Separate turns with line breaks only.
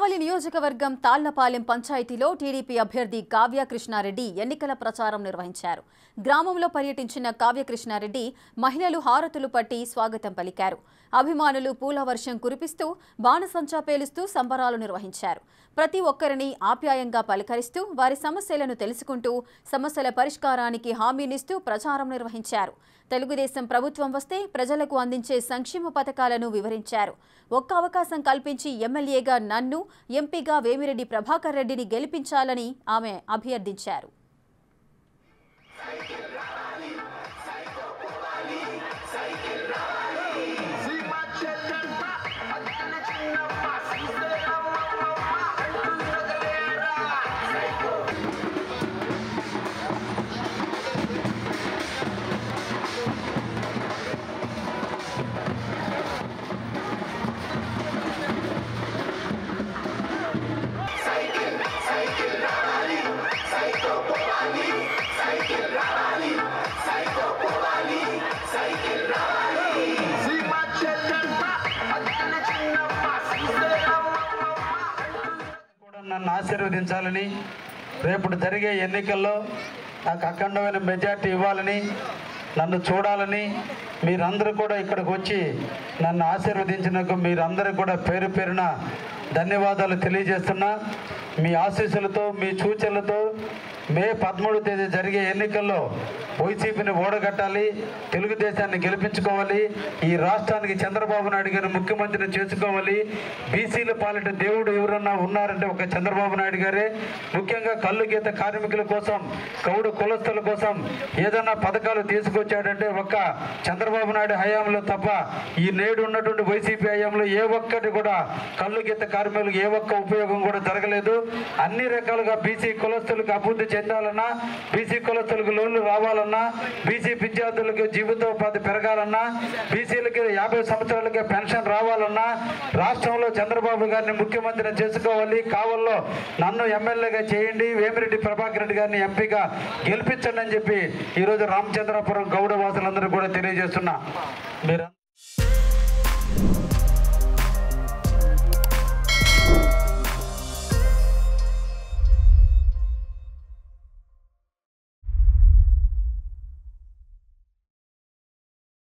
కావలి నియోజకవర్గం తాళ్లపాలెం పంచాయతీలో టీడీపీ అభ్యర్థి కావ్య కృష్ణారెడ్డి ఎన్నికల ప్రచారం నిర్వహించారు. గ్రామంలో పర్యటించిన కావ్య కృష్ణారెడ్డి మహిళలు హారతులు పట్టి స్వాగతం పలికారు. అభిమానులు పూల వర్షం కురిపిస్తూ బాణసంచా పేలుస్తూ సంబరాలు నిర్వహించారు. ప్రతి ఒక్కరిని ఆప్యాయంగా పలకరిస్తూ వారి సమస్యలను తెలుసుకుంటూ సమస్యల పరిష్కారానికి హామీనిస్తూ ప్రచారం నిర్వహించారు. తెలుగుదేశం ప్రభుత్వం వస్తే ప్రజలకు అందించే సంక్షేమ పథకాలను వివరించారు. ఒక్క అవకాశం కల్పించి ఎమ్మెల్యేగా నన్ను, ఎంపీగా వేమిరెడ్డి ప్రభాకర్ రెడ్డిని గెలిపించాలని ఆమె అభ్యర్థించారు.
నన్ను ఆశీర్వదించాలని, రేపు జరిగే ఎన్నికల్లో నాకు అఖండమైన మెజార్టీ ఇవ్వాలని, నన్ను చూడాలని మీరందరూ కూడా ఇక్కడికి వచ్చి నన్ను ఆశీర్వదించినందుకు మీరందరూ కూడా పేరు పేరున ధన్యవాదాలు తెలియజేస్తున్నా. మీ ఆశీస్సులతో, మీ సూచనలతో మే 13వ తేదీ జరిగే ఎన్నికల్లో వైసీపీని ఓడగట్టాలి, తెలుగుదేశాన్ని గెలిపించుకోవాలి, ఈ రాష్ట్రానికి చంద్రబాబు నాయుడు గారిని ముఖ్యమంత్రిని చేసుకోవాలి. బీసీల పాలిట దేవుడు ఎవరన్నా ఉన్నారంటే ఒక చంద్రబాబు నాయుడు గారే. ముఖ్యంగా కళ్ళు గీత కార్మికుల కోసం, కౌడు కులస్తుల కోసం ఏదన్నా పథకాలు తీసుకొచ్చాడంటే ఒక్క చంద్రబాబు నాయుడు హయాంలో తప్ప ఈ నేడు ఉన్నటువంటి వైసీపీ హయాంలో ఏ ఒక్కటి కూడా కళ్ళు గీత కార్మికులకు ఏ ఒక్క ఉపయోగం కూడా జరగలేదు. అన్ని రకాలుగా బీసీ కులస్తులకు అభివృద్ధి చెందాలన్నా, బీసీ కులస్తులకు లోన్లు రావాలన్నా, బీసీ విద్యార్థులకు జీవితోపాధి పెరగాలన్నా, బీసీలకి 50 సంవత్సరాలకే పెన్షన్ రావాలన్నా, రాష్ట్రంలో చంద్రబాబు గారిని ముఖ్యమంత్రిని చేసుకోవాలి, కావల్లో నన్ను ఎమ్మెల్యేగా చేయండి, వేమిరెడ్డి ప్రభాకర్ రెడ్డి గారిని ఎంపీగా గెలిపించండి అని చెప్పి ఈరోజు రామచంద్రాపురం గౌడ వాసులందరూ కూడా తెలియజేస్తున్నా. మీరు